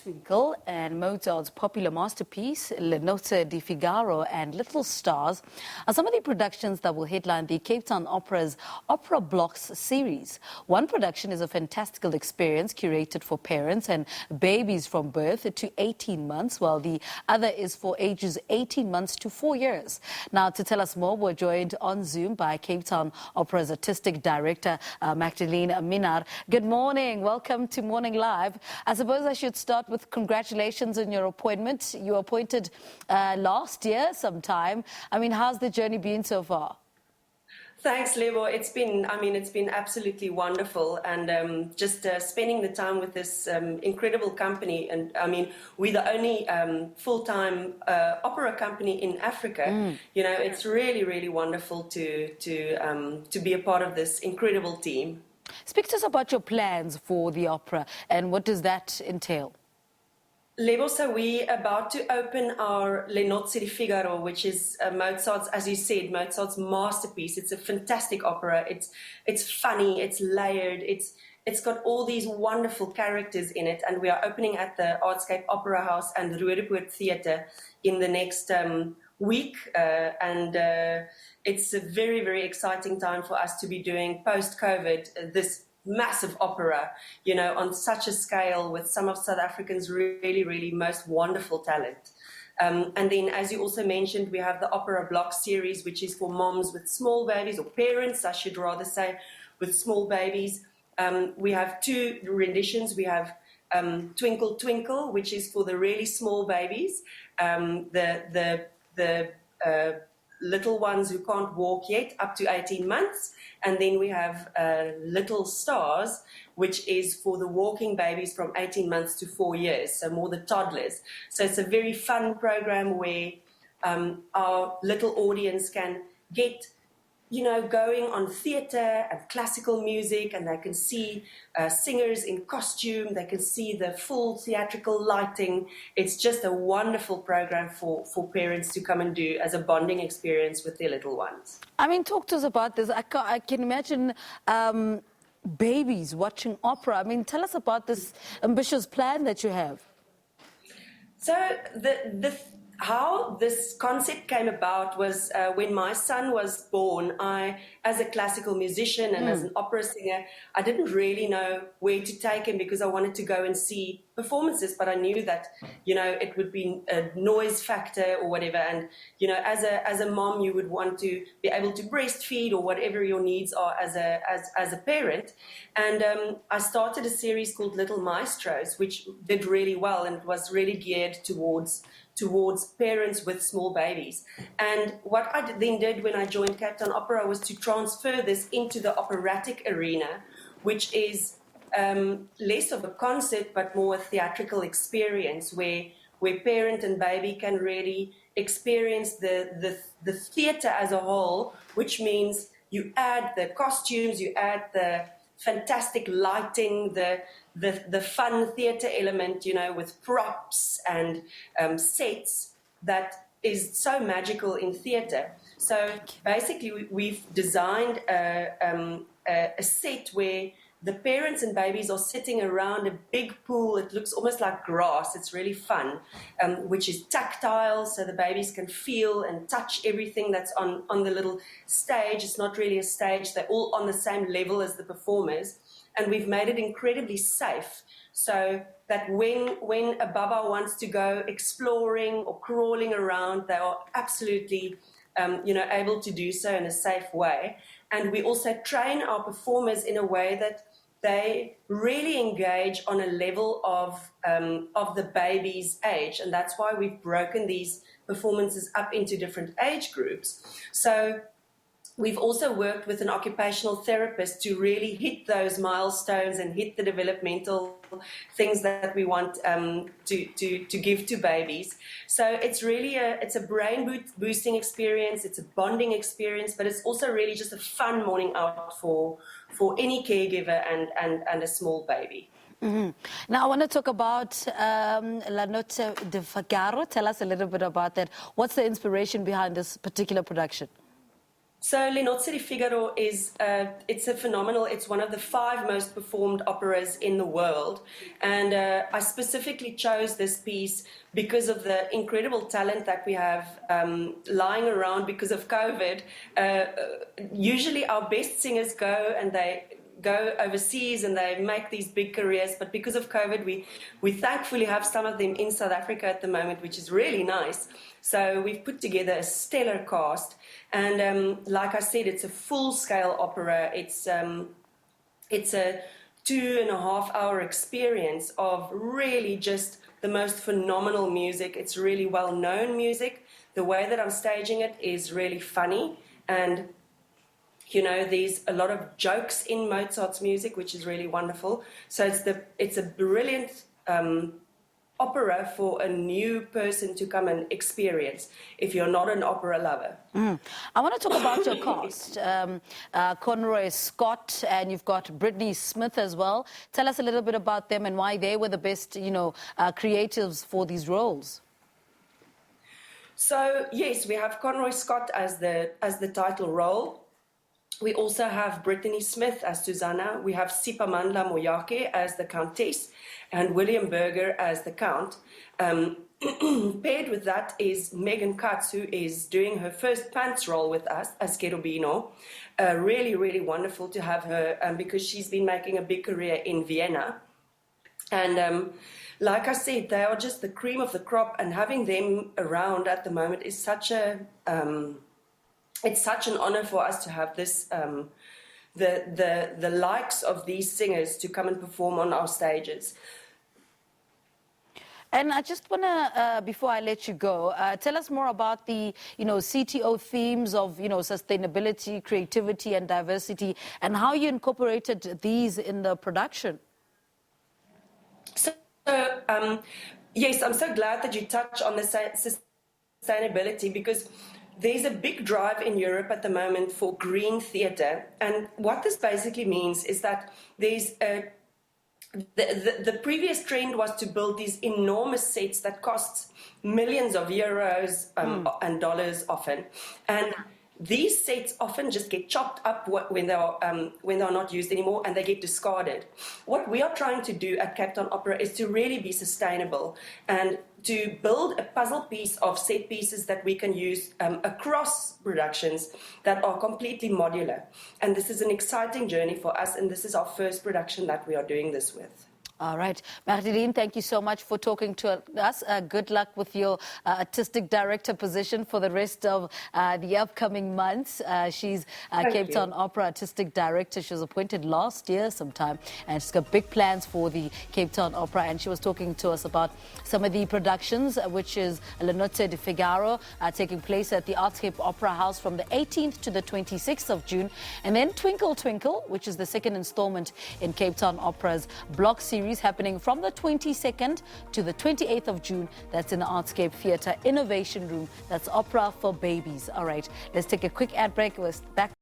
Twinkle and Mozart's popular masterpiece, Nozze di Figaro and Little Stars are some of the productions that will headline the Cape Town Opera's Opera Blocks series. One production is a fantastical experience curated for parents and babies from birth to 18 months, while the other is for ages 18 months to 4 years. Now, to tell us more, we're joined on Zoom by Cape Town Opera's artistic director, Magdalene Minnaar. Good morning. Welcome to Morning Live. I suppose I should start with congratulations on your appointment. You were appointed last year sometime. I mean, how's the journey been so far? Thanks, Lebo. It's been absolutely wonderful, and just spending the time with this incredible company. And I mean, we're the only full-time opera company in Africa. You know, it's really, really wonderful to be a part of this incredible team. Speak to us about your plans for the opera, and what does that entail? Lebo, so we're about to open our Nozze di Figaro, which is Mozart's, as you said, Mozart's masterpiece. It's a fantastic opera. It's funny, it's layered, it's got all these wonderful characters in it, and we are opening at the Artscape Opera House and the Roodepoort Theatre in the next week, and it's a very, very exciting time for us to be doing post-COVID this massive opera, you know, on such a scale with some of South Africa's really, really most wonderful talent. And then, as you also mentioned, we have the Opera Block series, which is for moms with small babies, or parents, I should rather say, with small babies. We have two renditions. We have Twinkle Twinkle, which is for the really small babies, the little ones who can't walk yet, up to 18 months. And then we have Little Stars, which is for the walking babies from 18 months to 4 years, so more the toddlers. So it's a very fun program where our little audience can get, you know, going on theatre and classical music, and they can see singers in costume, they can see the full theatrical lighting. It's just a wonderful program for parents to come and do as a bonding experience with their little ones. I mean, talk to us about this. I can imagine babies watching opera. I mean, tell us about this ambitious plan that you have. So how this concept came about was when my son was born. I, as a classical musician and as an opera singer, I didn't really know where to take him because I wanted to go and see performances, but I knew that, you know, it would be a noise factor or whatever. And, you know, as a mom, you would want to be able to breastfeed or whatever your needs are as a parent. And I started a series called Little Maestros, which did really well and was really geared towards parents with small babies. And what I then did when I joined Cape Town Opera was to transfer this into the operatic arena, which is less of a concert but more a theatrical experience where parent and baby can really experience the theatre as a whole, which means you add the costumes, you add the fantastic lighting, the fun theatre element, you know, with props and sets that is so magical in theatre. So basically we've designed a set where the parents and babies are sitting around a big pool. It looks almost like grass. It's really fun, which is tactile, so the babies can feel and touch everything that's on the little stage. It's not really a stage. They're all on the same level as the performers. And we've made it incredibly safe so that when a baba wants to go exploring or crawling around, they are absolutely you know, able to do so in a safe way. And we also train our performers in a way that they really engage on a level of the baby's age. And that's why we've broken these performances up into different age groups. So we've also worked with an occupational therapist to really hit those milestones and hit the developmental things that we want to give to babies. So it's really a brain boosting experience, it's a bonding experience, but it's also really just a fun morning out for any caregiver and a small baby. Now, I want to talk about La Nozze di Figaro. Tell us a little bit about that. What's the inspiration behind this particular production? So Nozze di Figaro is it's a phenomenal. It's one of the 5 most performed operas in the world, and I specifically chose this piece because of the incredible talent that we have lying around because of COVID. Usually, our best singers go and they go overseas and they make these big careers, but because of COVID, we thankfully have some of them in South Africa at the moment, which is really nice. So we've put together a stellar cast, and like I said, it's a full-scale opera. It's a 2.5-hour experience of really just the most phenomenal music. It's really well-known music. The way that I'm staging it is really funny, and you know, there's a lot of jokes in Mozart's music, which is really wonderful. So it's a brilliant opera for a new person to come and experience if you're not an opera lover. I want to talk about your cast. Conroy Scott, and you've got Brittany Smith as well. Tell us a little bit about them and why they were the best, creatives for these roles. So yes, we have Conroy Scott as the title role. We also have Brittany Smith as Susanna. We have Sipamandla Moyake as the Countess and William Berger as the Count. Paired with that is Megan Katz, who is doing her first pants role with us as Cherubino. Really, really wonderful to have her because she's been making a big career in Vienna. And like I said, they are just the cream of the crop, and having them around at the moment is such a... it's such an honor for us to have this, the likes of these singers to come and perform on our stages. And I just want to, before I let you go, tell us more about the, CTO themes of, sustainability, creativity and diversity, and how you incorporated these in the production. So, yes, I'm so glad that you touch on the sustainability, because there's a big drive in Europe at the moment for green theatre, and what this basically means is that there's the previous trend was to build these enormous sets that cost millions of euros and dollars often, and these sets often just get chopped up when they're not used anymore, and they get discarded. What we are trying to do at Cape Town Opera is to really be sustainable and to build a puzzle piece of set pieces that we can use across productions that are completely modular. And this is an exciting journey for us, and this is our first production that we are doing this with. All right. Magdalene, thank you so much for talking to us. Good luck with your artistic director position for the rest of the upcoming months. She's Cape Town Opera artistic director. She was appointed last year sometime, and she's got big plans for the Cape Town Opera. And she was talking to us about some of the productions, which is Nozze di Figaro, taking place at the Artscape Opera House from the 18th to the 26th of June. And then Twinkle Twinkle, which is the second installment in Cape Town Opera's block series, happening from the 22nd to the 28th of June. That's in the Artscape Theatre Innovation Room. That's opera for babies. All right, let's take a quick ad break. We're back.